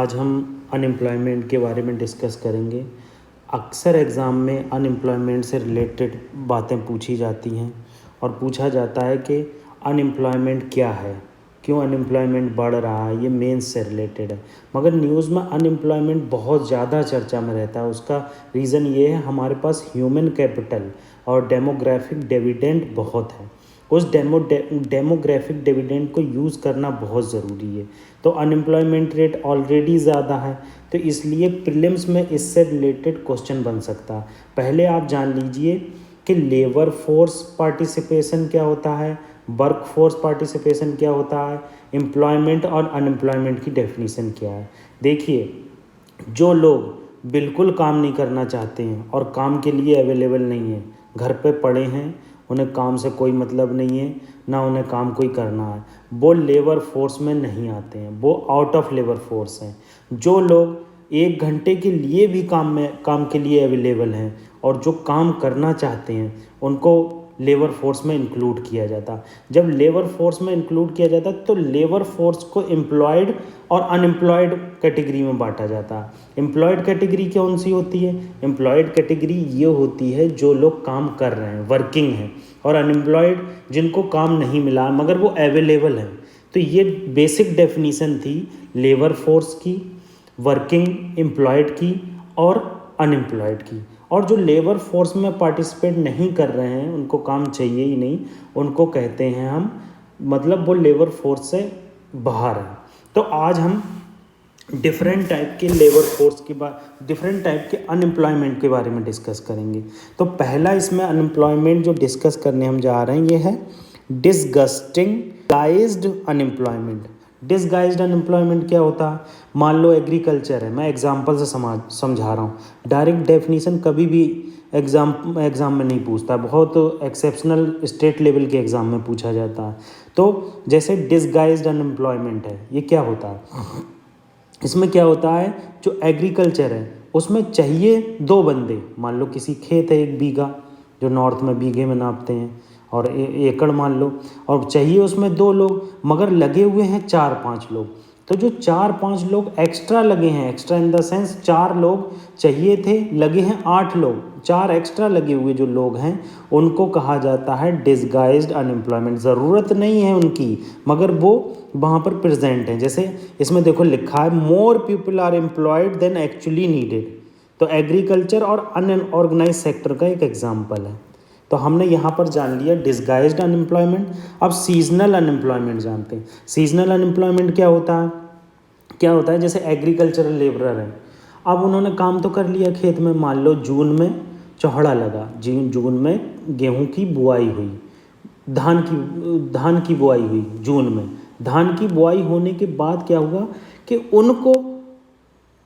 आज हम अनएम्प्लॉयमेंट के बारे में डिस्कस करेंगे। अक्सर एग्ज़ाम में अनएम्प्लॉयमेंट से रिलेटेड बातें पूछी जाती हैं और पूछा जाता है कि अनएम्प्लॉयमेंट क्या है, क्यों अनएम्प्लॉयमेंट बढ़ रहा है, ये मेंस से रिलेटेड है। मगर न्यूज़ में अनएम्प्लॉयमेंट बहुत ज़्यादा चर्चा में रहता है। उसका रीज़न ये है, हमारे पास ह्यूमन कैपिटल और डेमोग्राफिक डिविडेंड बहुत है। उस डेमोग्राफिक डिविडेंड को यूज़ करना बहुत ज़रूरी है। तो अनएम्प्लॉयमेंट रेट ऑलरेडी ज़्यादा है, तो इसलिए प्रीलिम्स में इससे रिलेटेड क्वेश्चन बन सकता है। पहले आप जान लीजिए कि लेबर फोर्स पार्टिसिपेशन क्या होता है, वर्क फोर्स पार्टिसिपेशन क्या होता है, एम्प्लॉयमेंट और अनएम्प्लॉयमेंट की डेफिनेशन क्या है। देखिए, जो लोग बिल्कुल काम नहीं करना चाहते हैं और काम के लिए अवेलेबल नहीं है, घर पे पड़े हैं, उन्हें काम से कोई मतलब नहीं है, ना उन्हें काम कोई करना है, वो लेबर फोर्स में नहीं आते हैं, वो आउट ऑफ लेबर फोर्स हैं। जो लोग 1 घंटे के लिए भी काम के लिए अवेलेबल हैं और जो काम करना चाहते हैं, उनको लेबर फोर्स में इंक्लूड किया जाता। जब लेबर फोर्स में इंक्लूड किया जाता तो लेबर फोर्स को एम्प्लॉयड और अनएम्प्लॉयड कैटेगरी में बांटा जाता। एम्प्लॉयड कैटेगरी कौन सी होती है? एम्प्लॉयड कैटेगरी ये होती है जो लोग काम कर रहे हैं, वर्किंग हैं, और अनएम्प्लॉयड जिनको काम नहीं मिला मगर वो अवेलेबल हैं। तो ये बेसिक डेफिनीशन थी लेबर फोर्स की, वर्किंग एम्प्लॉयड की और अनएम्प्लॉयड की। और जो लेबर फोर्स में पार्टिसिपेट नहीं कर रहे हैं, उनको काम चाहिए ही नहीं, उनको कहते हैं हम, मतलब वो लेबर फोर्स से बाहर है। तो आज हम डिफरेंट टाइप के लेबर फोर्स के डिफरेंट टाइप के अनएम्प्लॉयमेंट के बारे में डिस्कस करेंगे। तो पहला इसमें अनएम्प्लॉयमेंट जो डिस्कस करने हम जा रहे हैं ये है डिसगाइज्ड अनएम्प्लॉयमेंट। डिसगाइज्ड अनएम्प्लॉयमेंट क्या होता है? मान लो एग्रीकल्चर है, मैं एग्जांपल से समझा रहा हूँ। डायरेक्ट डेफिनेशन कभी भी एग्ज़ाम में नहीं पूछता, बहुत एक्सेप्शनल स्टेट लेवल के एग्ज़ाम में पूछा जाता है। तो जैसे डिसगाइज्ड अनएम्प्लॉयमेंट है, ये क्या होता है? इसमें क्या होता है, जो एग्रीकल्चर है उसमें चाहिए 2 बंदे। मान लो किसी खेत है 1 बीघा, जो नॉर्थ में बीघे में नापते हैं, और एकड़ मान लो, और चाहिए उसमें 2 लोग, मगर लगे हुए हैं 4-5 लोग। तो जो 4-5 लोग एक्स्ट्रा लगे हैं, एक्स्ट्रा इन द सेंस 4 लोग चाहिए थे, लगे हैं 8 लोग, 4 एक्स्ट्रा लगे हुए जो लोग हैं उनको कहा जाता है डिसगाइज्ड अनएम्प्लॉयमेंट। ज़रूरत नहीं है उनकी, मगर वो वहाँ पर प्रेजेंट हैं। जैसे इसमें देखो लिखा है, more people are employed than actually needed. तो एग्रीकल्चर और अनऑर्गेनाइज सेक्टर का एक एग्जाम्पल है। तो हमने यहाँ पर जान लिया डिसगाइज्ड अनएम्प्लॉयमेंट। अब सीजनल अनएम्प्लॉयमेंट जानते हैं। सीजनल अनएम्प्लॉयमेंट क्या होता है? जैसे एग्रीकल्चरल लेबरर हैं, अब उन्होंने काम तो कर लिया खेत में, मान लो जून में चौहड़ा लगा, जून में गेहूं की बुआई हुई, धान की बुआई हुई जून में। धान की बुआई होने के बाद क्या हुआ कि उनको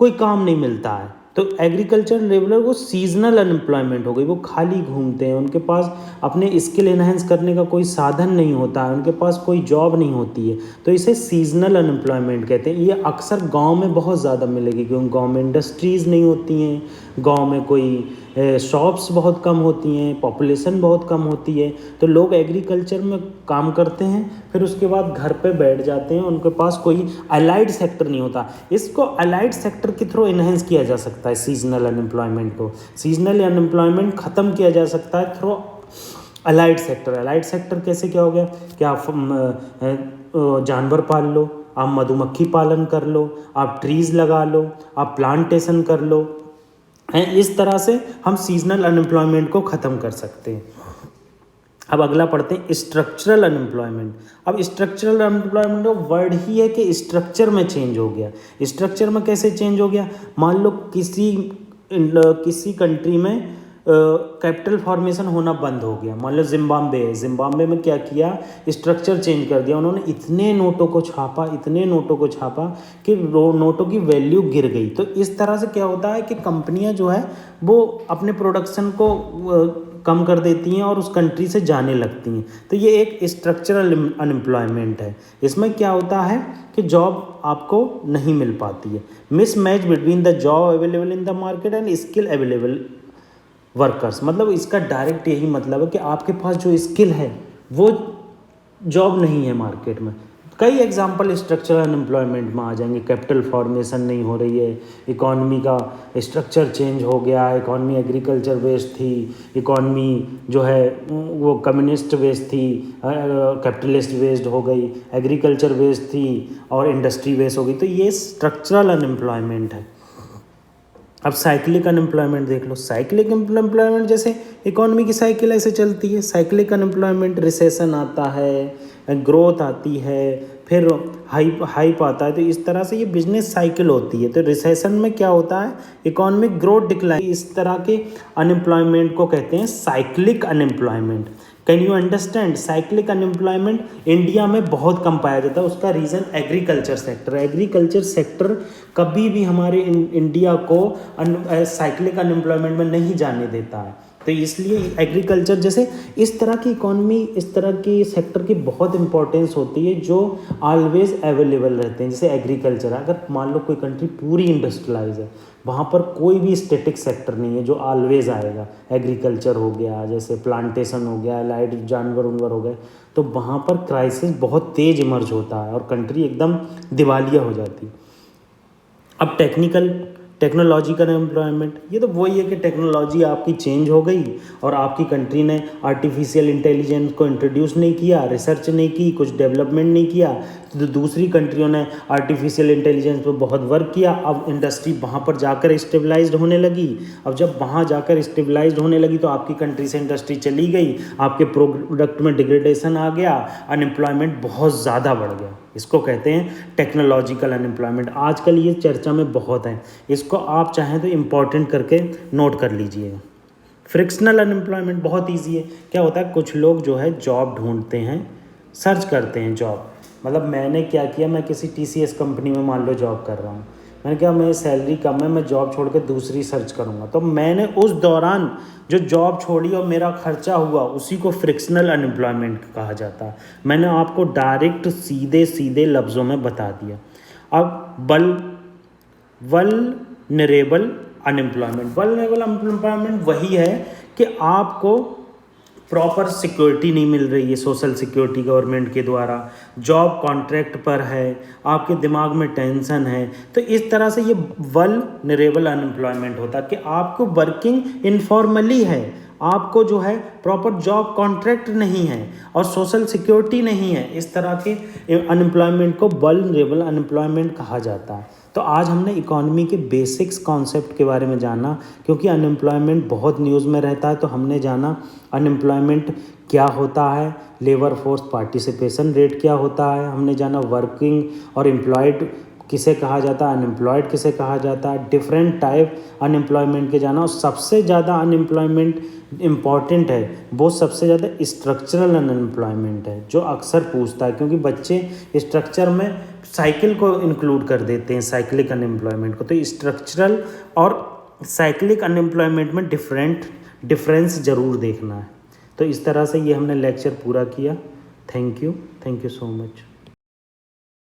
कोई काम नहीं मिलता है, तो एग्रीकल्चर लेबरर को सीजनल अनएम्प्लॉयमेंट हो गई। वो खाली घूमते हैं, उनके पास अपने स्किल एनहेंस करने का कोई साधन नहीं होता है, उनके पास कोई जॉब नहीं होती है, तो इसे सीजनल अनएम्प्लॉयमेंट कहते हैं। ये अक्सर गांव में बहुत ज़्यादा मिलेगी, क्योंकि गांव में इंडस्ट्रीज़ नहीं होती हैं, गांव में कोई शॉप्स बहुत कम होती हैं, पॉपुलेशन बहुत कम होती है, तो लोग एग्रीकल्चर में काम करते हैं, फिर उसके बाद घर पे बैठ जाते हैं, उनके पास कोई अलाइड सेक्टर नहीं होता। इसको अलाइड सेक्टर के थ्रू इन्हेंस किया जा सकता है। सीजनल अनएम्प्लॉयमेंट को, सीजनल अनएम्प्लॉयमेंट ख़त्म किया जा सकता है through allied sector. Allied sector कैसे क्या हो गया कि आप जानवर पाल लो, आप मधुमक्खी पालन कर लो, आप ट्रीज़ लगा लो, आप प्लांटेशन कर लो, हैं। इस तरह से हम सीजनल अनएम्प्लॉयमेंट को ख़त्म कर सकते हैं। अब अगला पढ़ते हैं स्ट्रक्चरल अनएम्प्लॉयमेंट। अब स्ट्रक्चरल अनएम्प्लॉयमेंट वर्ड ही है कि स्ट्रक्चर में चेंज हो गया। स्ट्रक्चर में कैसे चेंज हो गया? मान लो किसी कंट्री में कैपिटल फॉर्मेशन होना बंद हो गया। मान लो जिम्बाब्वे है, जिम्बाब्वे में क्या किया, स्ट्रक्चर चेंज कर दिया उन्होंने। इतने नोटों को छापा कि नोटों की वैल्यू गिर गई। तो इस तरह से क्या होता है कि कंपनियां जो है वो अपने प्रोडक्शन को कम कर देती हैं और उस कंट्री से जाने लगती हैं। तो ये एक स्ट्रक्चरल अनएम्प्लॉयमेंट है। इसमें क्या होता है कि जॉब आपको नहीं मिल पाती है। Mismatch between the job available in the market and skill available workers. मतलब इसका डायरेक्ट यही मतलब है कि आपके पास जो स्किल है वो जॉब नहीं है मार्केट में, कई एग्जाम्पल स्ट्रक्चरल अनएम्प्लॉयमेंट में आ जाएंगे। कैपिटल फॉर्मेशन नहीं हो रही है, इकॉनमी का स्ट्रक्चर चेंज हो गया, इकॉनमी एग्रीकल्चर बेस्ड थी, इकॉनमी जो है वो कम्युनिस्ट बेस्ड थी, कैपिटलिस्ट बेस्ड हो गई, एग्रीकल्चर बेस्ड थी और इंडस्ट्री बेस्ड हो गई। तो ये स्ट्रक्चरल अनएम्प्लॉयमेंट है। अब साइक्लिक अनएम्प्लॉयमेंट देख लो। साइक्लिक अनएम्प्लॉयमेंट जैसे इकॉनमी की साइकिल ऐसे चलती है। साइक्लिक अनएम्प्लॉयमेंट रिसेशन आता है, ग्रोथ आती है, फिर हाइप आता है। तो इस तरह से ये बिजनेस साइकिल होती है। तो रिसेशन में क्या होता है, इकोनॉमिक ग्रोथ डिक्लाइन। इस तरह के अनएम्प्लॉयमेंट को कहते हैं cyclic unemployment. Can you understand? Cyclic unemployment India में बहुत कम पाया जाता है। उसका रीज़न एग्रीकल्चर सेक्टर है। एग्रीकल्चर सेक्टर कभी भी हमारे इंडिया को साइक्लिक अनएम्प्लॉयमेंट में नहीं जाने देता है। तो इसलिए एग्रीकल्चर जैसे इस तरह की इकॉनमी, इस तरह की सेक्टर की बहुत इंपॉर्टेंस होती है जो ऑलवेज अवेलेबल रहते हैं। जैसे एग्रीकल्चर, अगर मान लो कोई कंट्री पूरी इंडस्ट्रियलाइज है, वहाँ पर कोई भी स्टैटिक सेक्टर नहीं है जो ऑलवेज आएगा। एग्रीकल्चर हो गया, जैसे प्लांटेशन हो गया, लाइट जानवर उनवर हो गए, तो वहाँ पर क्राइसिस बहुत तेज इमर्ज होता है और कंट्री एकदम दिवालिया हो जाती है। अब टेक्नोलॉजी का एम्प्लॉयमेंट, ये तो वही है कि टेक्नोलॉजी आपकी चेंज हो गई और आपकी कंट्री ने आर्टिफिशियल इंटेलिजेंस को इंट्रोड्यूस नहीं किया, रिसर्च नहीं की, कुछ डेवलपमेंट नहीं किया, तो दूसरी कंट्रियों ने आर्टिफिशियल इंटेलिजेंस पर बहुत वर्क किया। अब इंडस्ट्री वहाँ पर जाकर स्टेबलाइज्ड होने लगी। अब जब वहाँ जाकर स्टेबलाइज्ड होने लगी तो आपकी कंट्री से इंडस्ट्री चली गई, आपके प्रोडक्ट में डिग्रेडेशन आ गया, अनएम्प्लॉयमेंट बहुत ज़्यादा बढ़ गया। इसको कहते हैं टेक्नोलॉजिकल अनएम्प्लॉयमेंट। आजकल ये चर्चा में बहुत है, इसको आप चाहें तो इम्पॉर्टेंट करके नोट कर लीजिएगा। फ्रिक्शनल अनएम्प्लॉयमेंट बहुत ईजी है। क्या होता है, कुछ लोग जो है जॉब ढूंढते हैं, सर्च करते हैं जॉब। मतलब मैंने क्या किया, मैं किसी TCS कंपनी में मान लो जॉब कर रहा हूँ, मैंने कहा मेरी सैलरी कम है, मैं जॉब छोड़ के दूसरी सर्च करूँगा। तो मैंने उस दौरान जो जॉब छोड़ी और मेरा खर्चा हुआ, उसी को फ्रिक्शनल अनएम्प्लॉयमेंट कहा जाता है। मैंने आपको डायरेक्ट सीधे लफ्ज़ों में बता दिया। अब वल्नरेबल अनएम्प्लॉयमेंट वही है कि आपको प्रॉपर सिक्योरिटी नहीं मिल रही है, सोशल सिक्योरिटी गवर्नमेंट के द्वारा, जॉब कॉन्ट्रैक्ट पर है, आपके दिमाग में टेंशन है। तो इस तरह से ये वल्नरेबल अनएम्प्लॉयमेंट होता है कि आपको वर्किंग इनफॉर्मली है, आपको जो है प्रॉपर जॉब कॉन्ट्रैक्ट नहीं है और सोशल सिक्योरिटी नहीं है। इस तरह के अनएम्प्लॉयमेंट को वल्नरेबल अनएम्प्लॉयमेंट कहा जाता है। तो आज हमने इकॉनमी के बेसिक्स कॉन्सेप्ट के बारे में जाना, क्योंकि अनएम्प्लॉयमेंट बहुत न्यूज़ में रहता है। तो हमने जाना अनएम्प्लॉयमेंट क्या होता है, लेबर फोर्स पार्टिसिपेशन रेट क्या होता है, हमने जाना वर्किंग और एम्प्लॉयड किसे कहा जाता है, अनएम्प्लॉयड किसे कहा जाता है, डिफरेंट टाइप अनएम्प्लॉयमेंट के जाना। और सबसे ज़्यादा अनएम्प्लॉयमेंट इम्पॉर्टेंट है वो सबसे ज़्यादा स्ट्रक्चरल अनएम्प्लॉयमेंट है, जो अक्सर पूछता है, क्योंकि बच्चे स्ट्रक्चर में साइकिल को इंक्लूड कर देते हैं, साइक्लिक अनएम्प्लॉयमेंट को। तो स्ट्रक्चरल और साइक्लिक अनएम्प्लॉयमेंट में डिफरेंस ज़रूर देखना है। तो इस तरह से ये हमने लेक्चर पूरा किया। Thank you so much.